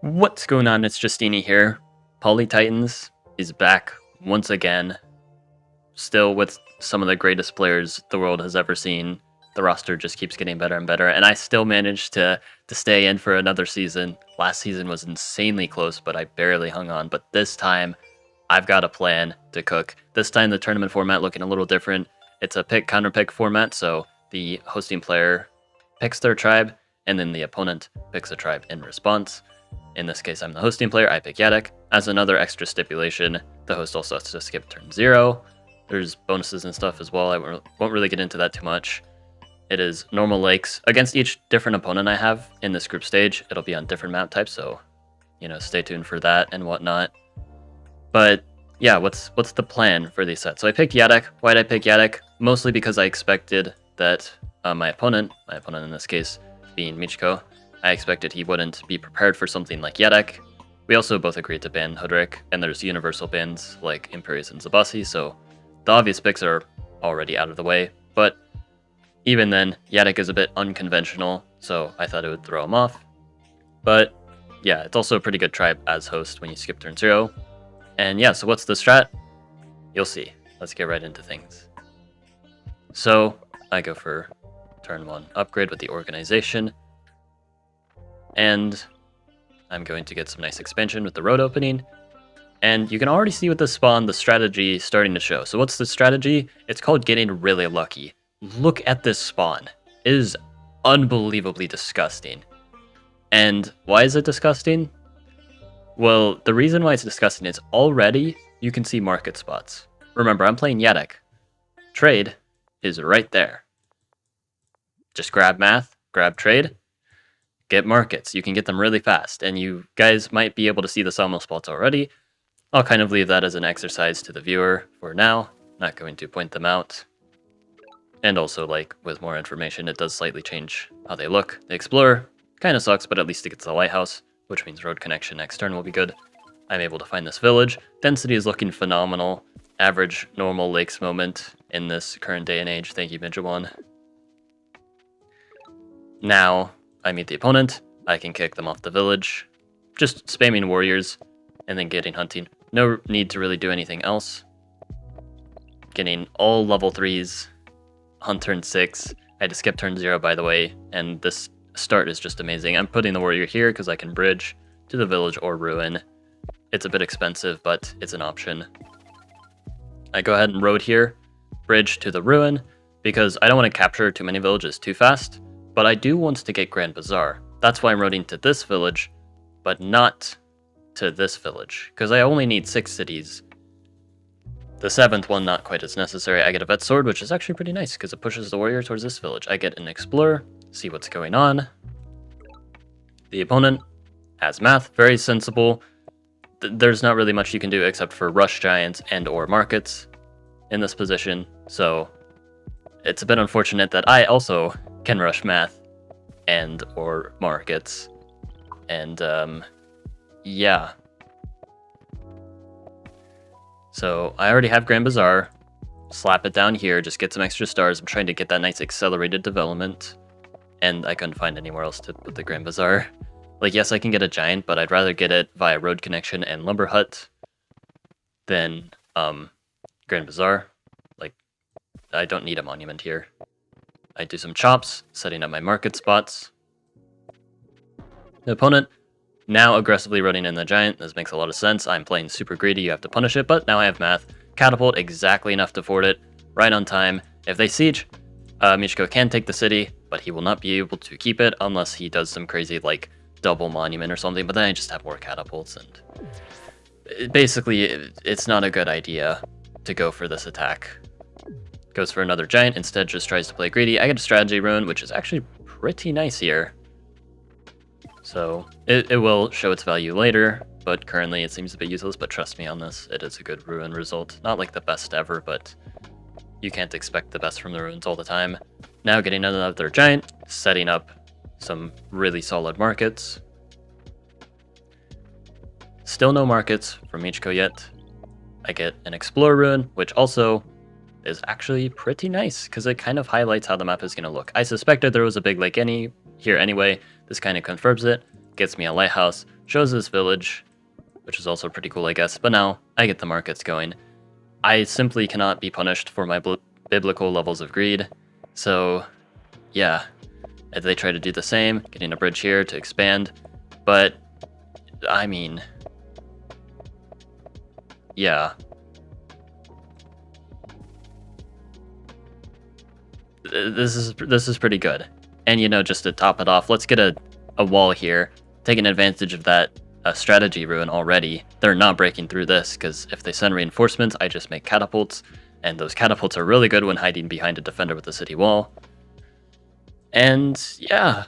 What's going on? It's Justeeni here. Polytitans is back once again, still with some of the greatest players the world has ever seen. The roster just keeps getting better and better, and I still managed to stay in for another season. Last season was insanely close, but I barely hung on. But this time, I've got a plan to cook. This time, the tournament format looking a little different. It's a pick counter pick format, so the hosting player picks their tribe, and then the opponent picks a tribe in response. In this case, I'm the hosting player, I pick Yadek. As another extra stipulation, the host also has to skip turn 0. There's bonuses and stuff as well, I won't really get into that too much. It is normal lakes. Against each different opponent I have in this group stage, it'll be on different map types, so, stay tuned for that and whatnot. But, yeah, what's the plan for these sets? So I picked Yadek. Why did I pick Yadek? Mostly because I expected that my opponent in this case being Michiko, I expected he wouldn't be prepared for something like Yadek. We also both agreed to ban Hoodrick, and there's universal bans like Imperius and Zabasi, so the obvious picks are already out of the way. But even then, Yadek is a bit unconventional, so I thought it would throw him off. But yeah, it's also a pretty good tribe as host when you skip turn 0. And yeah, so what's the strat? You'll see. Let's get right into things. So I go for turn 1 upgrade with the organization. And I'm going to get some nice expansion with the road opening. And you can already see with this spawn the strategy starting to show. So what's the strategy? It's called getting really lucky. Look at this spawn. It is unbelievably disgusting. And why is it disgusting? Well, the reason why it's disgusting is already you can see market spots. Remember, I'm playing Yadek. Trade is right there. Just grab math, grab trade, get markets. You can get them really fast, and you guys might be able to see the sawmill spots already. I'll kind of leave that as an exercise to the viewer for now. Not going to point them out. And also, like, with more information, it does slightly change how they look. The Explorer kind of sucks, but at least it gets the lighthouse, which means road connection next turn will be good. I'm able to find this village. Density is looking phenomenal. Average normal lakes moment in this current day and age. Thank you, Midjawan. Now I meet the opponent, I can kick them off the village, just spamming warriors, and then getting hunting. No need to really do anything else. Getting all level 3s on turn 6. I had to skip turn 0, by the way, and this start is just amazing. I'm putting the warrior here because I can bridge to the village or ruin. It's a bit expensive, but it's an option. I go ahead and road here, bridge to the ruin, because I don't want to capture too many villages too fast. But I do want to get Grand Bazaar. That's why I'm roading to this village, but not to this village, because I only need 6 cities. The 7th one, not quite as necessary. I get a vet sword, which is actually pretty nice, because it pushes the warrior towards this village. I get an explorer, see what's going on. The opponent has math, very sensible. There's not really much you can do except for rush giants and or markets in this position, so it's a bit unfortunate that I also can rush math and or markets. And yeah. So I already have Grand Bazaar. Slap it down here, just get some extra stars. I'm trying to get that nice accelerated development. And I couldn't find anywhere else to put the Grand Bazaar. Like, yes, I can get a giant, but I'd rather get it via road connection and lumber hut than Grand Bazaar. Like, I don't need a monument here. I do some chops, setting up my market spots. The opponent now aggressively running in the giant. This makes a lot of sense. I'm playing super greedy, you have to punish it, but now I have math. Catapult, exactly enough to fort it, right on time. If they siege, Michiko can take the city, but he will not be able to keep it unless he does some crazy, like, double monument or something, but then I just have more catapults, and basically, it's not a good idea to go for this attack. Goes for another giant, instead just tries to play greedy. I get a strategy rune, which is actually pretty nice here. So it will show its value later, but currently it seems a bit useless, but trust me on this, it is a good rune result. Not like the best ever, but you can't expect the best from the runes all the time. Now getting another giant, setting up some really solid markets. Still no markets from Michiko yet. I get an Explorer rune, which also is actually pretty nice because it kind of highlights how the map is going to look. I suspected there was a big Lingueeni here anyway. This kind of confirms it, gets me a lighthouse, shows this village, which is also pretty cool, I guess. But now I get the markets going. I simply cannot be punished for my biblical levels of greed. So, yeah, they try to do the same, getting a bridge here to expand. But, I mean, yeah. This is pretty good. And, you know, just to top it off, let's get a wall here, taking advantage of that strategy ruin already. They're not breaking through this, because if they send reinforcements, I just make catapults, and those catapults are really good when hiding behind a defender with a city wall. And yeah,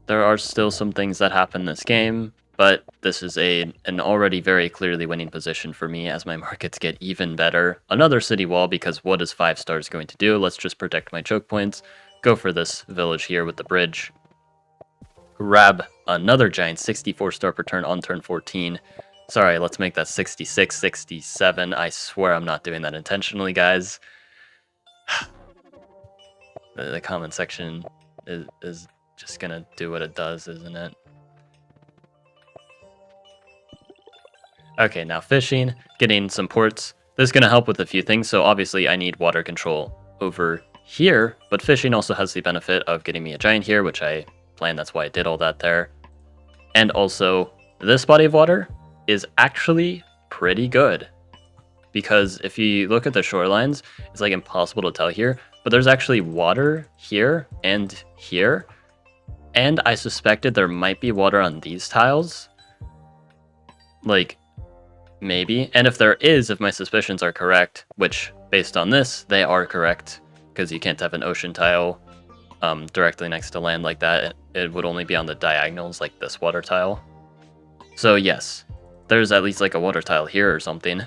there are still some things that happen in this game, but this is an already very clearly winning position for me as my markets get even better. Another city wall, because what is 5 stars going to do? Let's just protect my choke points, go for this village here with the bridge, grab another giant 64 star per turn on turn 14. Sorry, let's make that 66, 67. I swear I'm not doing that intentionally, guys. The comment section is just gonna do what it does, isn't it? Okay, now fishing, getting some ports. This is gonna help with a few things, so obviously I need water control over here, but fishing also has the benefit of getting me a giant here, which I planned, that's why I did all that there. And also, this body of water is actually pretty good, because if you look at the shorelines, it's like impossible to tell here, but there's actually water here, and I suspected there might be water on these tiles, like, maybe, and if there is, if my suspicions are correct, which, based on this, they are correct, because you can't have an ocean tile directly next to land like that. It would only be on the diagonals, like this water tile. So yes, there's at least like a water tile here or something,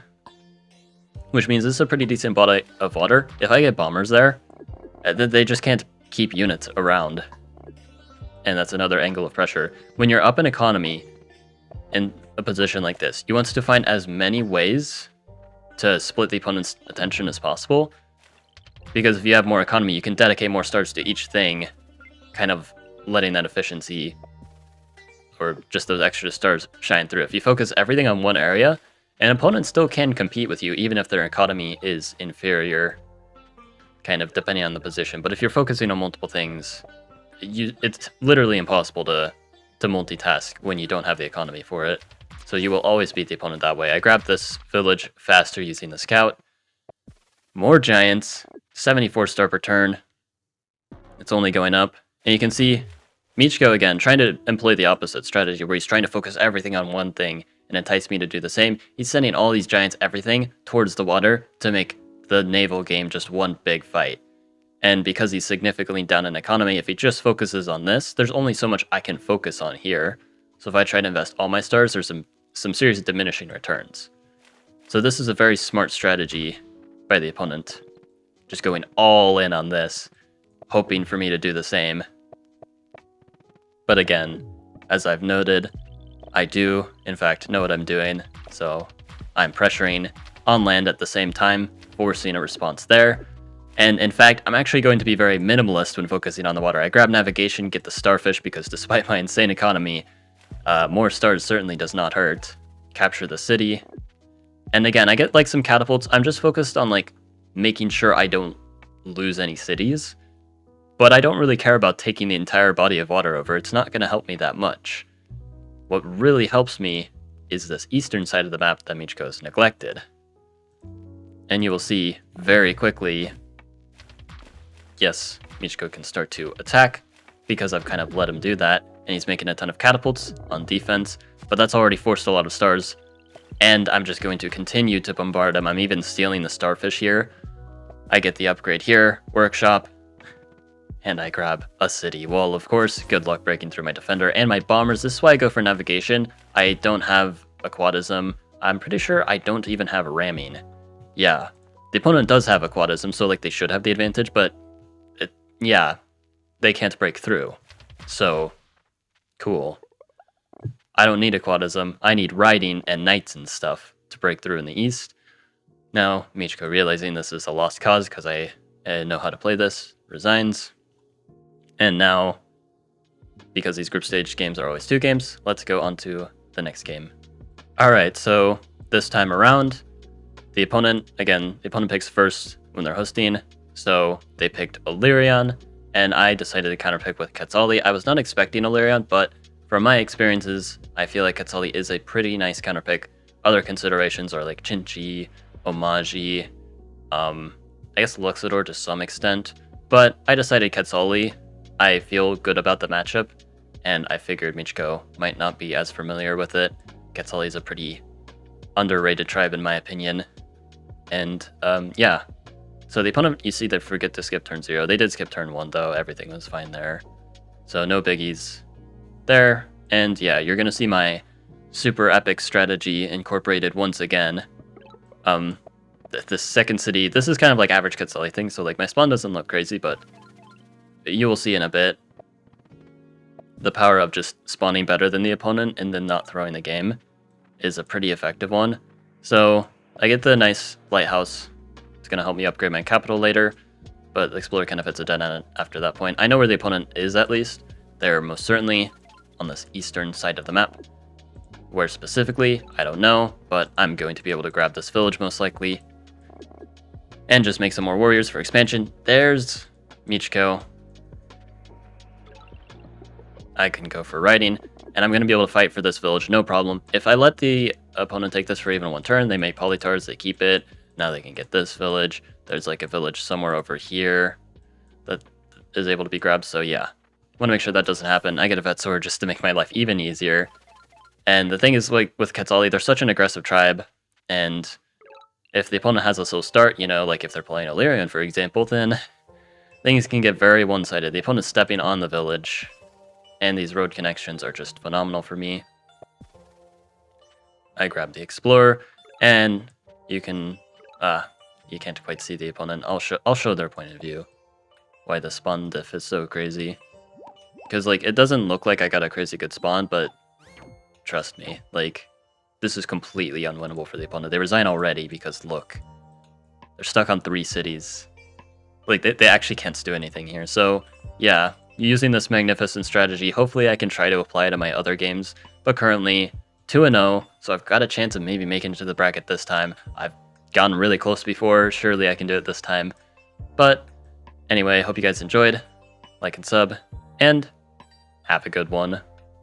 which means this is a pretty decent body of water. If I get bombers there, they just can't keep units around, and that's another angle of pressure. When you're up in economy in a position like this, you want to find as many ways to split the opponent's attention as possible, because if you have more economy, you can dedicate more stars to each thing, kind of letting that efficiency or just those extra stars shine through. If you focus everything on one area, an opponent still can compete with you, even if their economy is inferior, kind of depending on the position. But if you're focusing on multiple things, it's literally impossible to multitask when you don't have the economy for it. So you will always beat the opponent that way. I grabbed this village faster using the scout. More giants, 74 star per turn. It's only going up. And you can see Michko again trying to employ the opposite strategy, where he's trying to focus everything on one thing and entice me to do the same. He's sending all these giants, everything, towards the water to make the naval game just one big fight. And because he's significantly down in economy, if he just focuses on this, there's only so much I can focus on here. So if I try to invest all my stars, there's some serious diminishing returns. So this is a very smart strategy by the opponent. Just going all in on this, hoping for me to do the same. But again, as I've noted, I do, in fact, know what I'm doing. So I'm pressuring on land at the same time, forcing a response there. And in fact, I'm actually going to be very minimalist when focusing on the water. I grab navigation, get the starfish, because despite my insane economy, more stars certainly does not hurt. Capture the city. And again, I get like some catapults. I'm just focused on like making sure I don't lose any cities. But I don't really care about taking the entire body of water over. It's not going to help me that much. What really helps me is this eastern side of the map that Michko's neglected. And you will see very quickly, yes, Michko can start to attack because I've kind of let him do that, and he's making a ton of catapults on defense, but that's already forced a lot of stars, and I'm just going to continue to bombard him. I'm even stealing the starfish here. I get the upgrade here, workshop, and I grab a city wall, of course. Good luck breaking through my defender and my bombers. This is why I go for navigation. I don't have aquatism. I'm pretty sure I don't even have ramming. Yeah, the opponent does have aquatism, so like they should have the advantage, but yeah, they can't break through. So, cool. I don't need aquatism. I need riding and knights and stuff to break through in the east. Now, Michko, realizing this is a lost cause because I know how to play this, resigns. And now, because these group stage games are always 2 games, let's go on to the next game. Alright, so this time around, the opponent picks first when they're hosting, so they picked Illyrian, and I decided to counterpick with Quetzali. I was not expecting Illyrian, but from my experiences, I feel like Quetzali is a pretty nice counterpick. Other considerations are like Chinchi, Omaji, I guess Luxador to some extent, but I decided Quetzali. I feel good about the matchup, and I figured Michiko might not be as familiar with it. Quetzali is a pretty underrated tribe in my opinion, and yeah. So the opponent, you see they forget to skip turn 0. They did skip turn 1 though, everything was fine there. So no biggies there, and yeah, you're gonna see my super epic strategy incorporated once again. The second city, this is kind of like average Quetzali thing, so like my spawn doesn't look crazy, but you will see in a bit the power of just spawning better than the opponent and then not throwing the game is a pretty effective one. So I get the nice lighthouse. It's going to help me upgrade my capital later, but the explorer kind of hits a dead end after that point. I know where the opponent is at least. They're most certainly on this eastern side of the map. Where specifically, I don't know, but I'm going to be able to grab this village most likely and just make some more warriors for expansion. There's Michiko. I can go for riding, and I'm going to be able to fight for this village, no problem. If I let the opponent take this for even 1 turn, they make Polytars, they keep it. Now they can get this village. There's like a village somewhere over here that is able to be grabbed, so yeah. Want to make sure that doesn't happen. I get a vet sword just to make my life even easier. And the thing is, like, with Quetzali, they're such an aggressive tribe, and if the opponent has a slow start, you know, like if they're playing Illyrian, for example, then things can get very one-sided. The opponent's stepping on the village, and these road connections are just phenomenal for me. I grab the explorer, and you can, you can't quite see the opponent. I'll show their point of view. Why the spawn diff is so crazy. Because, like, it doesn't look like I got a crazy good spawn, but trust me, like, this is completely unwinnable for the opponent. They resign already because, look, they're stuck on 3 cities. Like, they actually can't do anything here. So, yeah, using this magnificent strategy, hopefully I can try to apply it to my other games. But currently, 2-0, so I've got a chance of maybe making it to the bracket this time. I've gotten really close before, surely I can do it this time. But, anyway, hope you guys enjoyed. Like and sub, and have a good one.